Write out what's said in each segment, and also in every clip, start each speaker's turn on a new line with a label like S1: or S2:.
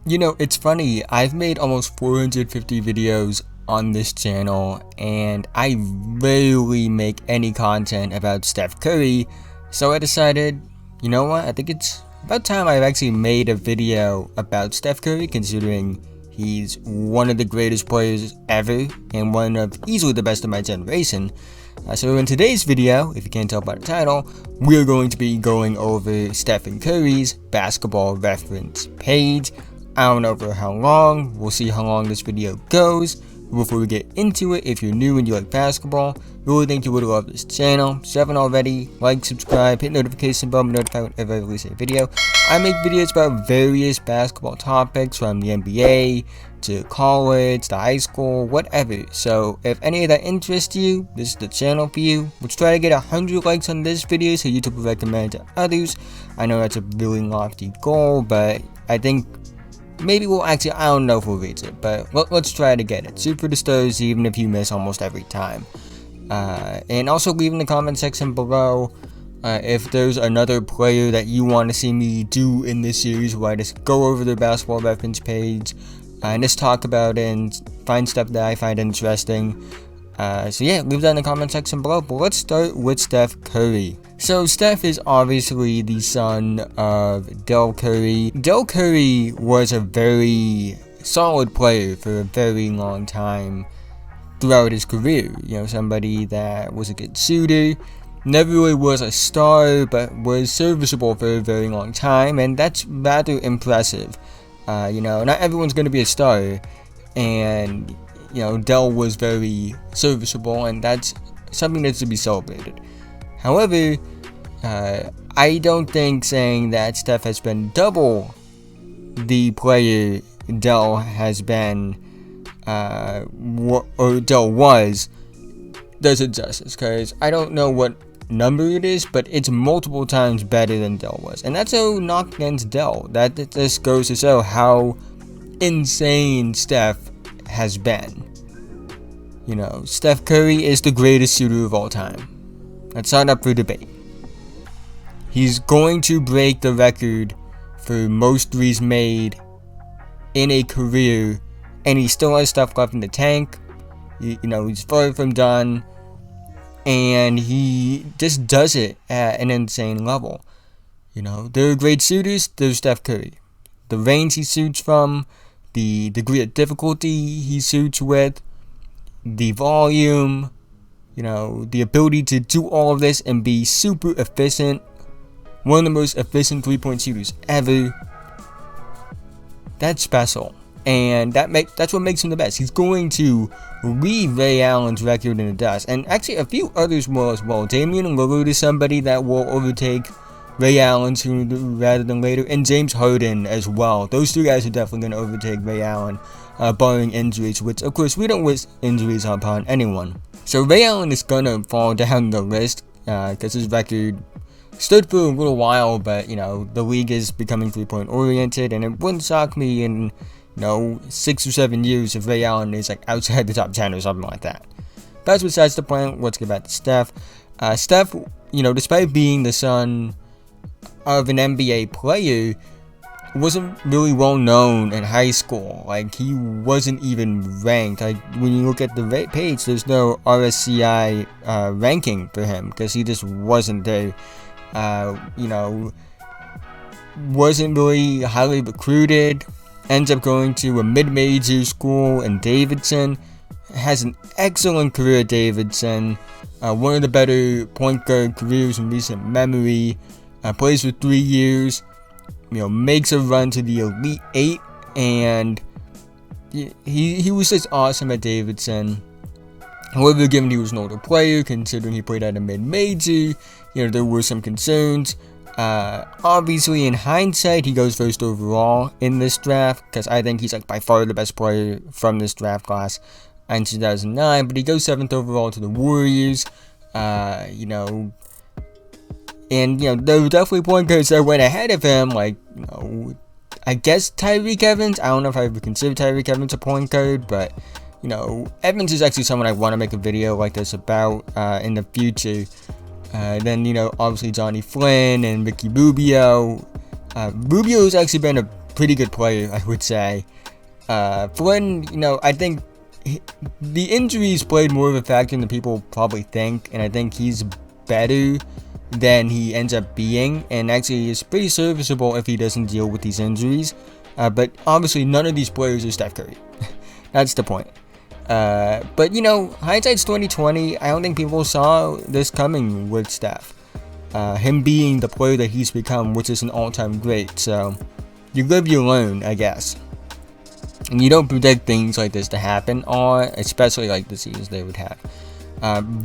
S1: You know, it's funny, I've made almost 450 videos on this channel, and I rarely make any content about Steph Curry, so I decided, you know what, I think it's about time I've actually made a video about Steph Curry, considering he's one of the greatest players ever, and one of easily the best of my generation. So in today's video, if you can't tell by the title, we're going to be going over Stephen Curry's basketball reference page. I don't know for how long, we'll see how long this video goes. Before we get into it, if you're new and you like basketball, really think you would love this channel. So if you haven't already, like, subscribe, hit notification bell, be notified whenever I release a video. I make videos about various basketball topics, from the NBA to college to high school, whatever. So if any of that interests you, this is the channel for you. Let's try to get 100 likes on this video so YouTube will recommend it to others. I know that's a really lofty goal, but I think maybe we'll actually, I don't know if we'll reach it, but let's try to get it. Shoot for the stars even if you miss almost every time. And also leave in the comment section below if there's another player that you want to see me do in this series, where I just go over their basketball reference page and just talk about it and find stuff that I find interesting. So yeah, leave that in the comment section below, but let's start with Steph Curry. So Steph is obviously the son of Del Curry. Del Curry was a very solid player for a very long time throughout his career. You know, somebody that was a good shooter, never really was a star, but was serviceable for a very long time, and that's rather impressive. You know, not everyone's going to be a star, and you know, Del was very serviceable, and that's something that's to be celebrated. However, I don't think saying that Steph has been double the player Del has been, or Del was, does it justice, because I don't know what number it is, but it's multiple times better than Del was, and that's no knock against Del. That just goes to show how insane Steph has been. You know, Steph Curry is the greatest shooter of all time. That's not up for debate. He's going to break the record for most threes made in a career, and he still has stuff left in the tank. You know, he's far from done, and he just does it at an insane level. You know, there are great shooters, there's Steph Curry. The range he shoots from, the degree of difficulty he shoots with, the volume, you know, the ability to do all of this and be super efficient. One of the most efficient three-point shooters ever. That's special, and that's what makes him the best. He's going to leave Ray Allen's record in the dust, and actually a few others will as well. Damian Lillard is somebody that will overtake Ray Allen sooner rather than later, and James Harden as well. Those two guys are definitely going to overtake Ray Allen, barring injuries, which of course we don't wish injuries upon anyone. So Ray Allen is going to fall down the list because his record stood for a little while, but you know, the league is becoming three-point oriented, and it wouldn't shock me in, you know, 6 or 7 years if Ray Allen is like outside the top 10 or something like that. That's besides the point. Let's get back to Steph. Steph, you know, despite being the son of an NBA player, wasn't really well known in high school. Like, he wasn't even ranked. Like, when you look at the page, there's no RSCI ranking for him, because he just wasn't there. You know, wasn't really highly recruited. Ends up going to a mid-major school in Davidson. Has an excellent career at Davidson. One of the better point guard careers in recent memory. Plays for 3 years. You know, makes a run to the Elite 8, and he was just awesome at Davidson. However, given he was an older player, considering he played at a mid-major, you know, there were some concerns. Obviously, in hindsight, he goes first overall in this draft, because I think he's like by far the best player from this draft class in 2009, but he goes 7th overall to the Warriors. You know, and you know, there were definitely point guards that went ahead of him, like, you know, I guess Tyreke Evans. I don't know if I would consider Tyreke Evans a point guard, but you know, Evans is actually someone I want to make a video like this about in the future. Then, you know, obviously Johnny Flynn and Ricky Rubio. Rubio has actually been a pretty good player, I would say. Flynn, I think the injuries played more of a factor than people probably think, and I think he's better than he ends up being, and actually is pretty serviceable if he doesn't deal with these injuries. But obviously none of these players are Steph Curry. That's the point. But hindsight's 2020. I don't think people saw this coming with Steph. Him being the player that he's become, which is an all-time great. So you live, you learn, I guess. And you don't predict things like this to happen, or especially like the seasons they would have.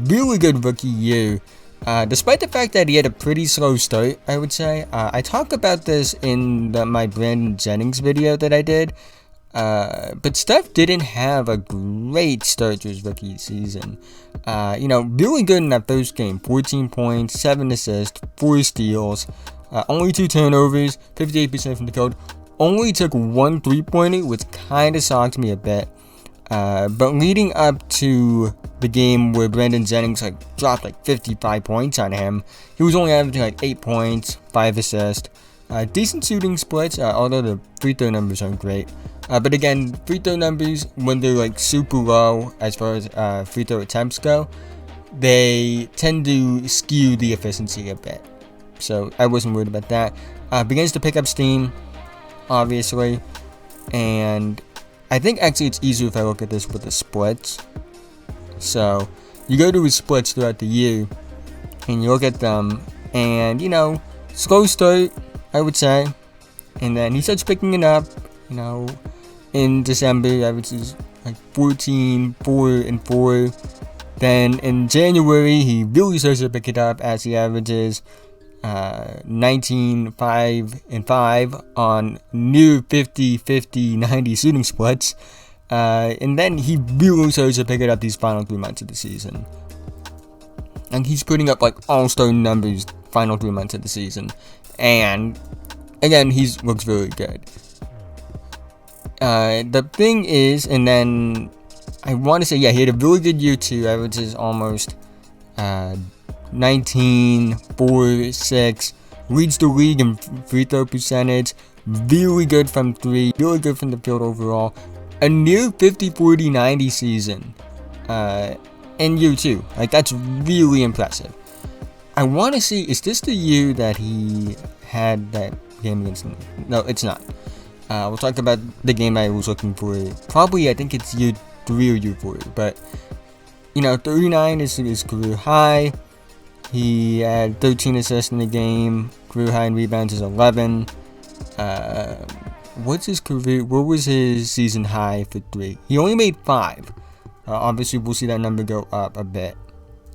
S1: Really good rookie year. Despite the fact that he had a pretty slow start, I would say. I talk about this in my Brandon Jennings video that I did. But Steph didn't have a great start to his rookie season. Really good in that first game. 14 points, 7 assists, 4 steals, only 2 turnovers, 58% from the field. Only took 1 3-pointer, which kind of shocked me a bit. But leading up to the game where Brandon Jennings dropped 55 points on him, he was only averaging 8 points, 5 assists. Decent shooting splits, although the free throw numbers aren't great. But again, free throw numbers, when they're super low as far as free throw attempts go, they tend to skew the efficiency a bit. So I wasn't worried about that. Begins to pick up steam, obviously. And I think actually it's easier if I look at this with the splits. So you go to his splits throughout the year, and you look at them, and slow start, I would say. And then he starts picking it up, in December, averages 14, 4, and 4. Then in January, he really starts to pick it up as he averages 19, 5, and 5 on near 50, 50, 90 shooting splits. And then he really starts to pick it up these final 3 months of the season. And he's putting up all-star numbers final 3 months of the season. And again, he looks very good. The thing is, and then I want to say, he had a really good year too. Averages almost 19, 4, 6. Leads the league in free throw percentage. Really good from 3. Really good from the field overall. A near 50, 40, 90 season in year 2. That's really impressive. I want to see, is this the year that he had that game against... No, it's not. We'll talk about the game I was looking for. Probably, I think it's year 3 or year 4. But, 39 is his career high. He had 13 assists in the game. Career high in rebounds is 11. What was his season high for 3? He only made 5. Obviously, we'll see that number go up a bit.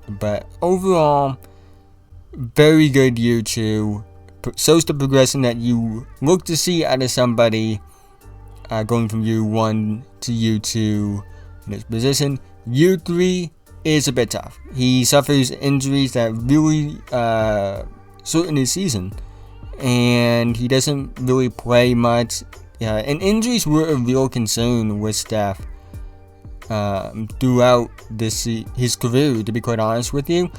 S1: But overall, very good year 2. Shows the progression that you look to see out of somebody going from year 1 to year 2 in this position. Year 3 is a bit tough. He suffers injuries that really shorten his season, and he doesn't really play much. And injuries were a real concern with Steph throughout his career, to be quite honest with you.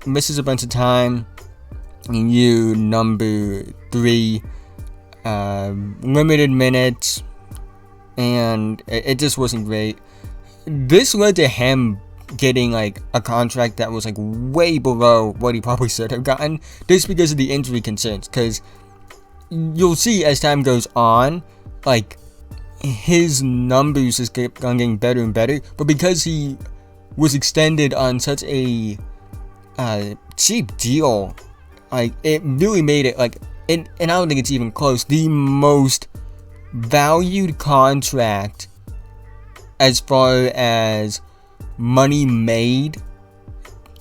S1: Misses a bunch of time in year number 3, limited minutes, and it just wasn't great. This led to him getting a contract that was way below what he probably should have gotten, just because of the injury concerns. Because you'll see as time goes on, his numbers just kept on getting better and better, but because he was extended on such a cheap deal, it really made it and I don't think it's even close, the most valued contract as far as money made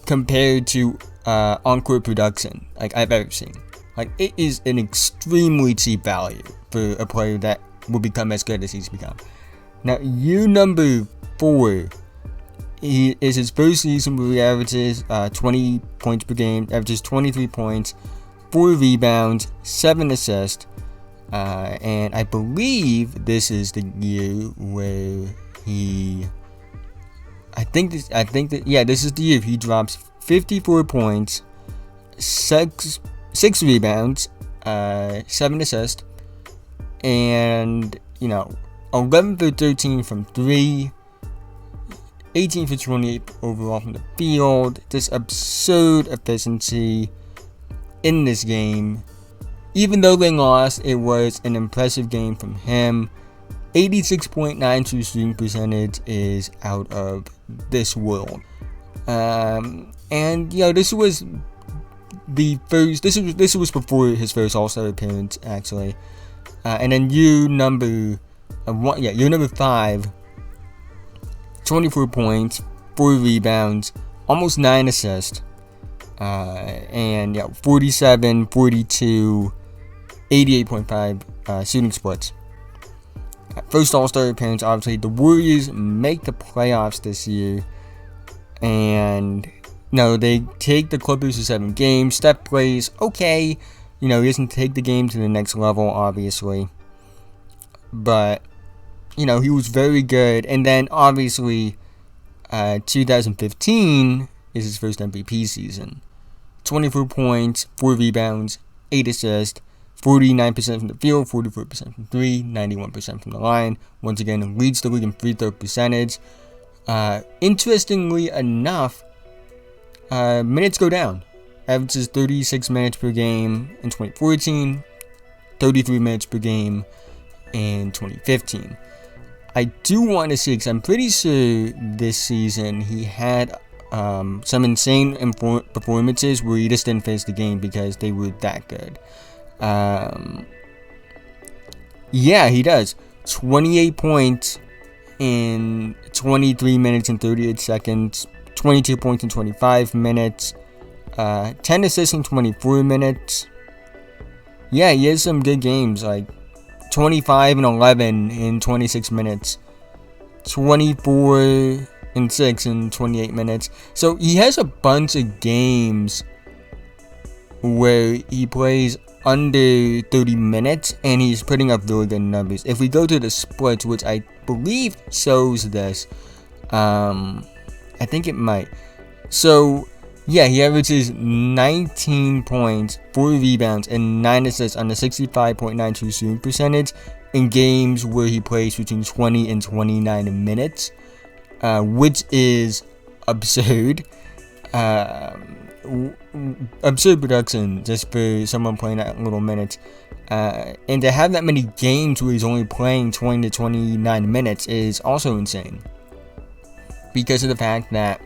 S1: compared to on-court production I've ever seen. It is an extremely cheap value for a player that will become as good as he's become. Now, year number 4 is his first season where he averages 20 points per game, averages 23 points, 4 rebounds, 7 assists, and I believe this is the year where this is the year he drops 54 points, 6 rebounds, 7 assists, And, 11 for 13 from 3, 18 for 28 overall from the field. Just absurd efficiency in this game. Even though they lost, it was an impressive game from him. 86.9 true shooting percentage is out of this world. And this was the first. This was before his first All-Star appearance, actually. And then year number 5. 24 points, 4 rebounds, almost 9 assists, and 47, 42, 88.5 shooting splits. First All-Star appearance, obviously. The Warriors make the playoffs this year, and they take the Clippers to 7 games. Steph plays okay. He doesn't take the game to the next level, obviously, but he was very good. And then obviously 2015 is his first MVP season. 24 points, 4 rebounds, 8 assists, 49% from the field, 44% from 3, 91% from the line. Once again, leads the league in free throw percentage. Interestingly enough, minutes go down. Averages 36 minutes per game in 2014, 33 minutes per game in 2015. I do want to see, because I'm pretty sure this season he had some insane performances where he just didn't finish the game because they were that good. He does. 28 points in 23 minutes and 38 seconds. 22 points in 25 minutes. 10 assists in 24 minutes. He has some good games, like 25 and 11 in 26 minutes. 24 and 6 in 28 minutes. So he has a bunch of games where he plays under 30 minutes and he's putting up really good numbers. If we go to the splits, which I believe shows this, I think it might. So he averages 19 points, 4 rebounds, and 9 assists on a 65.9 true shooting percentage in games where he plays between 20 and 29 minutes, which is absurd. Absurd production just for someone playing that little minutes. And to have that many games where he's only playing 20 to 29 minutes is also insane. Because of the fact that,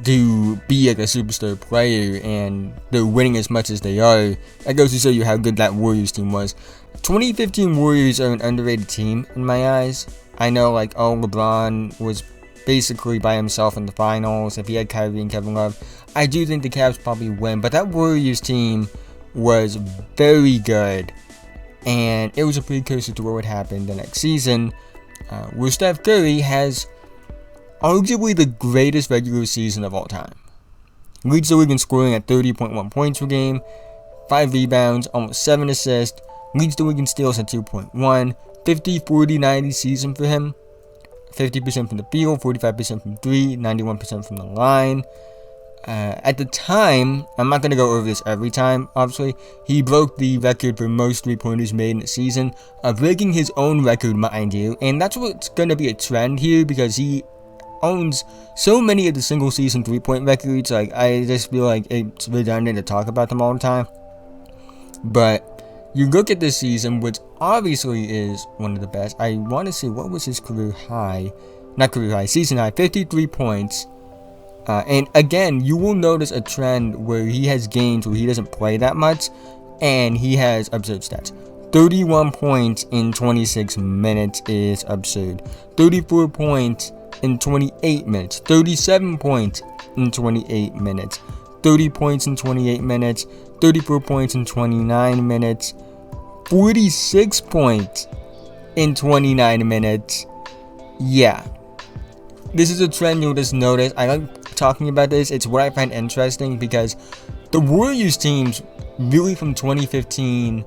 S1: to be like a superstar player and they're winning as much as they are, that goes to show you how good that Warriors team was. 2015 Warriors are an underrated team in my eyes. I know LeBron was basically by himself in the finals. If he had Kyrie and Kevin Love, I do think the Cavs probably win, but that Warriors team was very good, and it was a precursor to what would happen the next season, where Steph Curry has arguably the greatest regular season of all time. Leads the league in scoring at 30.1 points per game, 5 rebounds, almost 7 assists. Leads the league in steals at 2.1, 50, 40, 90 season for him. 50% from the field, 45% from 3, 91% from the line. At the time, I'm not going to go over this every time, obviously, he broke the record for most 3-pointers made in the season, breaking his own record, mind you, and that's what's going to be a trend here, because he owns so many of the single season 3-point records. I just feel like it's redundant to talk about them all the time. But you look at this season, which obviously is one of the best. I want to see, what was his career high? Not career high, season high, 53 points. And again, you will notice a trend where he has games where he doesn't play that much, and he has absurd stats. 31 points in 26 minutes is absurd. 34 points in 28 minutes. 37 points in 28 minutes. 30 points in 28 minutes. 34 points in 29 minutes. 46 points in 29 minutes. Yeah. This is a trend you'll just notice. I like talking about this. It's what I find interesting, because the Warriors teams really from 2015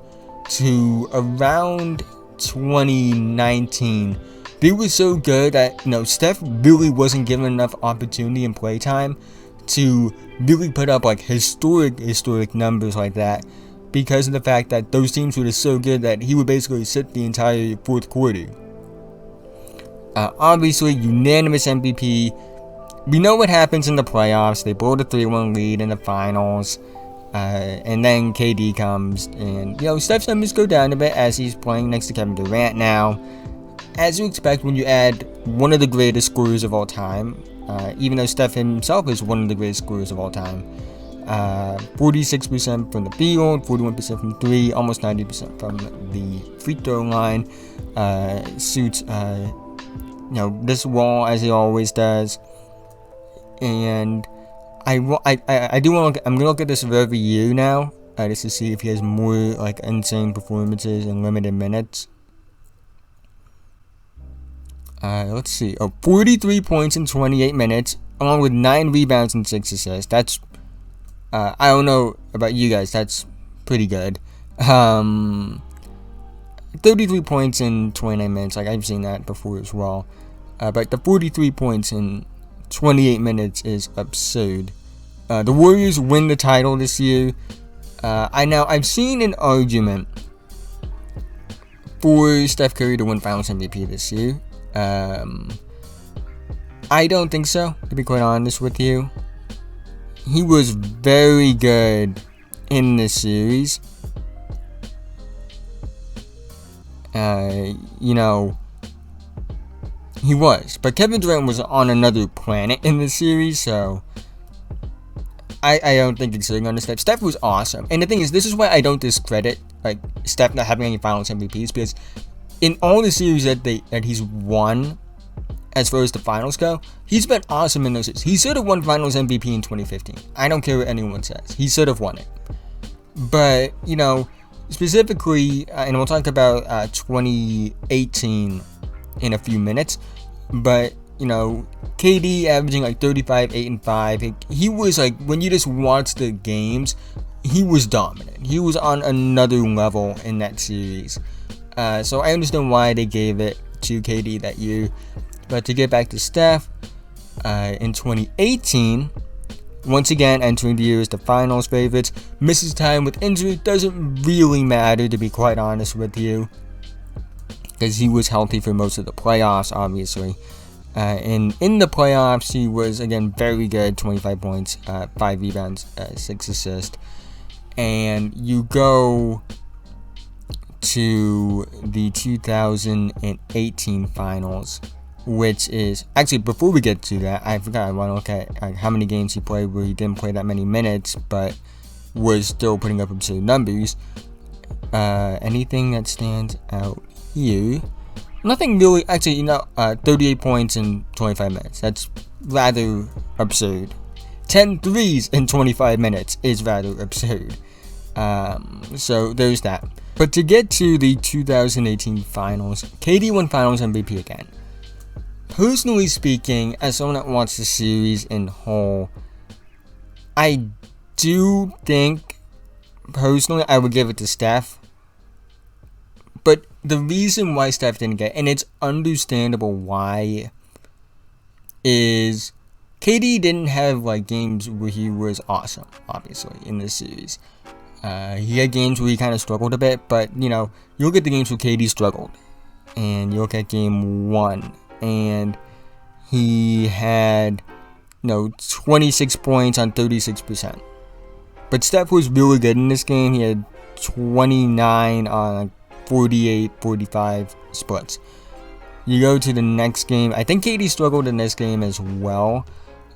S1: to around 2019, they were so good that Steph really wasn't given enough opportunity and playtime to really put up historic numbers like that, because of the fact that those teams were just so good that he would basically sit the entire fourth quarter. Obviously, unanimous MVP. We know what happens in the playoffs. They blow the 3-1 lead in the finals. And then KD comes, and Steph's numbers go down a bit as he's playing next to Kevin Durant now. As you expect when you add one of the greatest scorers of all time, even though Steph himself is one of the greatest scorers of all time. 46% from the field, 41% from 3, almost 90% from the free throw line. Suits this wall as he always does, and I do want to. I'm gonna look at this for every year now, just to see if he has more like insane performances in limited minutes. Let's see. 43 points in 28 minutes, along with 9 rebounds and 6 assists. That's I don't know about you guys. That's pretty good. 33 points in 29 minutes. Like I've seen that before as well. But the 43 points in 28 minutes is absurd. The Warriors win the title this year. I've seen an argument for Steph Curry to win Finals MVP this year. I don't think so, to be quite honest with you. He was very good in this series. He was. But Kevin Durant was on another planet in the series, so I don't think it's sitting on the Steph. Steph was awesome. And the thing is, this is why I don't discredit Steph not having any Finals MVPs, because in all the series that he's won, as far as the finals go, he's been awesome in those series. He should have won Finals MVP in 2015. I don't care what anyone says. He should have won it. But, specifically, and we'll talk about 2018 in a few minutes, but, KD averaging 35, 8, and 5. He was when you just watch the games, he was dominant. He was on another level in that series. So I understand why they gave it to KD that year. But to get back to Steph, in 2018, once again entering the year as the finals favorites, misses time with injury. Doesn't really matter, to be quite honest with you, because he was healthy for most of the playoffs, obviously. And in the playoffs, he was again very good. 25 points, 5 rebounds, 6 assists. And you go to the 2018 finals, which is actually, before we get to that, I forgot. I want to look at how many games he played where he didn't play that many minutes, but was still putting up absurd numbers. Anything that stands out here? Nothing really. Actually, 38 points in 25 minutes. That's rather absurd. 10 threes in 25 minutes is rather absurd. So there's that. But to get to the 2018 finals, KD won Finals MVP again. Personally speaking, as someone that watched the series in whole, I do think, personally, I would give it to Steph. But the reason why Steph didn't get, and it's understandable why, is KD didn't have games where he was awesome, obviously, in this series. He had games where he kind of struggled a bit, but, you look at the games where KD struggled, and you look at game 1, and he had, 26 points on 36%. But Steph was really good in this game. He had 29 on 48, 45 splits. You go to the next game. I think KD struggled in this game as well.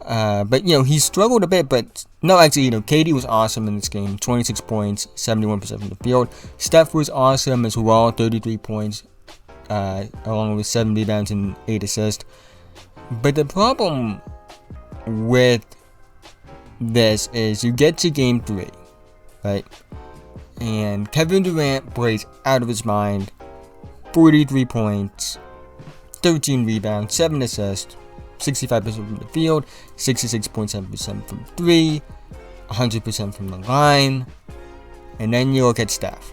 S1: But, he struggled a bit, but no, actually, KD was awesome in this game. 26 points, 71% from the field. Steph was awesome as well, 33 points, along with 7 rebounds and 8 assists. But the problem with this is you get to game 3, right? And Kevin Durant plays out of his mind. 43 points, 13 rebounds, 7 assists, 65% from the field, 66.7% from 3, 100% from the line. And then you look at Steph.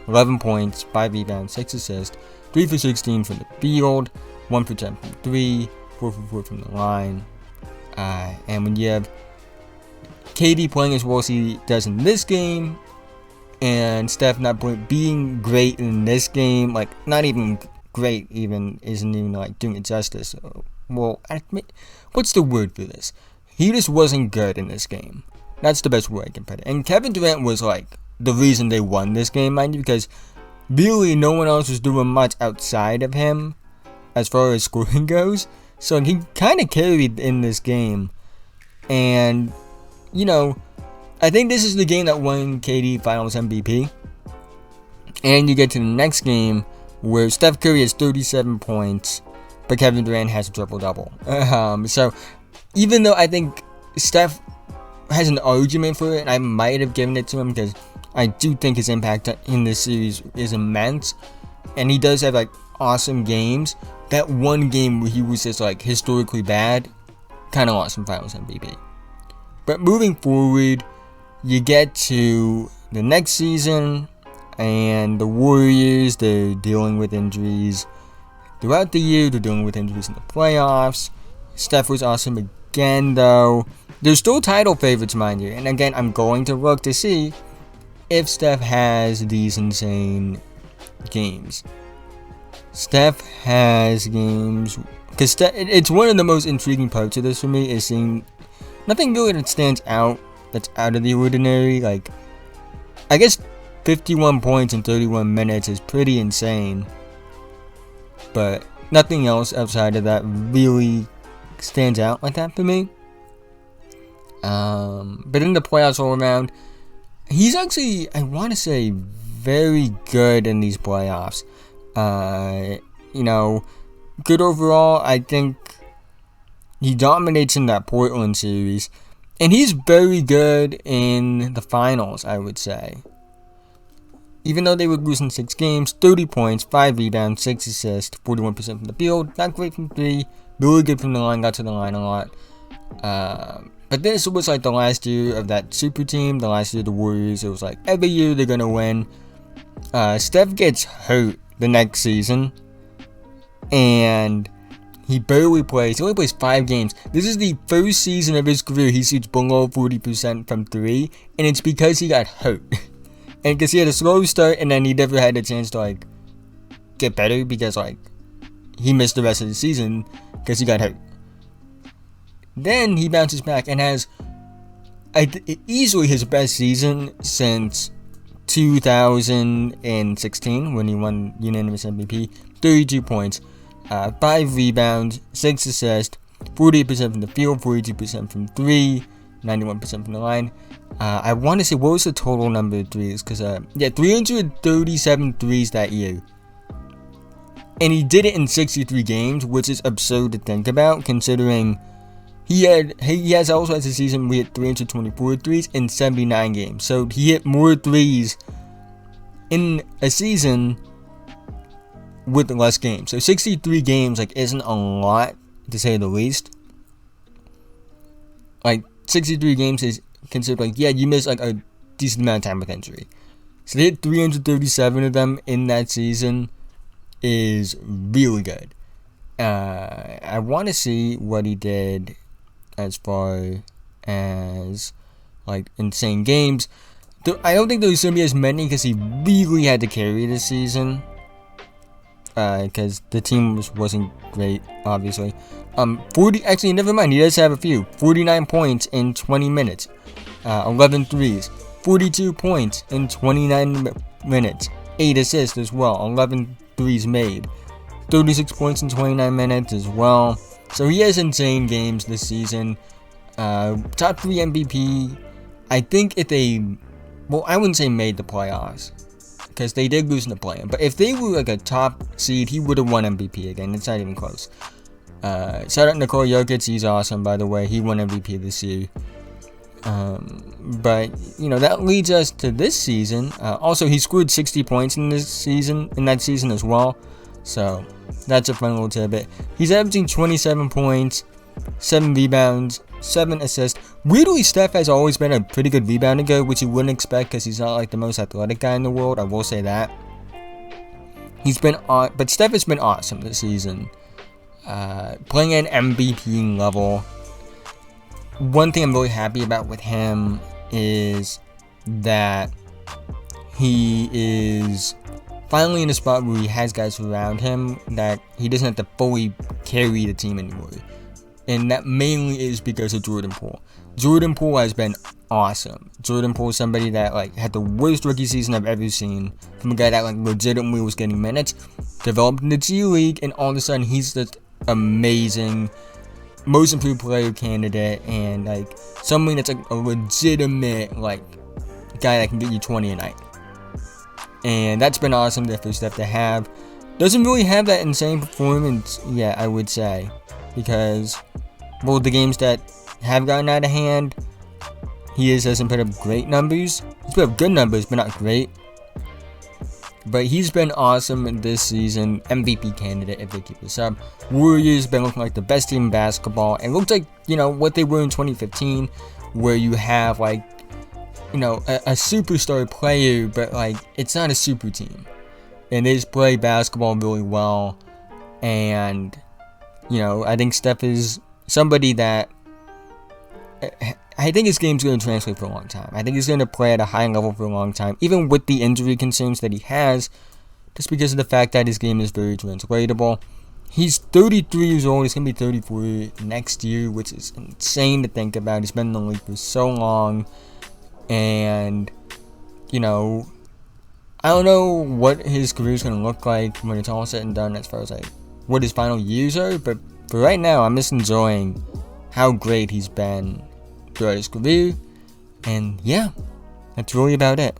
S1: 11 points, 5 rebounds, 6 assists, 3 for 16 from the field, 1 for 10 from 3, 4 for 4 from the line. And when you have KD playing as well as he does in this game, and Steph not being great in this game, like not even great, isn't even like doing it justice. Well, what's the word for this? He just wasn't good in this game. That's the best way I can put it. And Kevin Durant was like the reason they won this game, mind you, because really no one else was doing much outside of him as far as scoring goes. So he kind of carried in this game. And, you know, I think this is the game that won KD Finals MVP. And you get to the next game where Steph Curry has 37 points, but Kevin Durant has a triple-double. So even though I think Steph has an argument for it, and I might have given it to him because I do think his impact in this series is immense, and he does have like awesome games. That one game where he was just like historically bad kind of lost him Finals MVP. But moving forward, you get to the next season, and the Warriors, they're dealing with injuries throughout the year. They're dealing with injuries in the playoffs. Steph was awesome again, though. They're still title favorites, mind you. And again, I'm going to look to see if Steph has these insane games. Steph has games, because it's one of the most intriguing parts of this for me, is seeing nothing really that stands out that's out of the ordinary. Like, I guess 51 points in 31 minutes is pretty insane, but nothing else outside of that really stands out like that for me. But in the playoffs all around, he's actually, I want to say, very good in these playoffs. You know, good overall. I think he dominates in that Portland series, and he's very good in the finals, I would say. Even though they were losing 6 games, 30 points, 5 rebounds, 6 assists, 41% from the field. Not great from 3, really good from the line, got to the line a lot. But this was like the last year of that super team, the last year of the Warriors. It was like every year they're gonna win. Steph gets hurt the next season, and he barely plays. He only plays 5 games. This is the first season of his career he shoots below 40% from 3, and it's because he got hurt. And because he had a slow start, and then he never had a chance to like get better because like he missed the rest of the season because he got hurt. Then he bounces back and has easily his best season since 2016 when he won unanimous MVP. 32 points, 5 rebounds, 6 assists, 48% from the field, 42% from 3, 91% from the line. I want to say, what was the total number of threes? Because 337 threes that year. And he did it in 63 games, which is absurd to think about, considering he also has a season where he hit 324 threes in 79 games. So he hit more threes in a season with less games. So 63 games like isn't a lot, to say the least. Like 63 games is considered like, yeah, you missed like a decent amount of time with injury. So they hit 337 of them in that season is really good. I want to see what he did as far as like insane games. I don't think there's going to be as many because he really had to carry this season. Because the team wasn't great, obviously. 40, actually, never mind, he does have a few. 49 points in 20 minutes. 11 threes. 42 points in 29 minutes. 8 assists as well. 11 threes made. 36 points in 29 minutes as well. So he has insane games this season. Top 3 MVP. I think if they, well, I wouldn't say made the playoffs, because they did lose in the play-in. But if they were like a top seed, he would have won MVP again. It's not even close. Shout out Nikola Jokic. He's awesome, by the way. He won MVP this year. But, you know, that leads us to this season. Also, he scored 60 points in that season as well. So, that's a fun little tidbit. He's averaging 27 points, 7 rebounds, 7 assists. Weirdly, Steph has always been a pretty good rebounder guy, which you wouldn't expect because he's not like the most athletic guy in the world. I will say that. But Steph has been awesome this season. Playing at MVP level. One thing I'm really happy about with him is that he is finally in a spot where he has guys around him that he doesn't have to fully carry the team anymore. And that mainly is because of Jordan Poole. Jordan Poole has been awesome. Jordan Poole is somebody that like had the worst rookie season I've ever seen, from a guy that like legitimately was getting minutes, developed in the G League, and all of a sudden he's just amazing, most improved player candidate, and like somebody that's like a legitimate like guy that can get you 20 a night. And that's been awesome for Steph to have. Doesn't really have that insane performance yet, I would say, because, well, the games that have gotten out of hand, he hasn't put up great numbers. He's put up good numbers, but not great. But he's been awesome in this season. MVP candidate if they keep this up. Warriors been looking like the best team in basketball. And it looks like, you know, what they were in 2015, where you have like, you know, a superstar player, but like it's not a super team. And they just play basketball really well. And, you know, I think Steph is somebody that I think his game's going to translate for a long time. I think he's going to play at a high level for a long time, even with the injury concerns that he has, just because of the fact that his game is very translatable. He's 33 years old. He's going to be 34 next year, which is insane to think about. He's been in the league for so long. And, you know, I don't know what his career is going to look like when it's all said and done as far as like what his final years are. But for right now, I'm just enjoying how great he's been throughout his career. And yeah, that's really about it.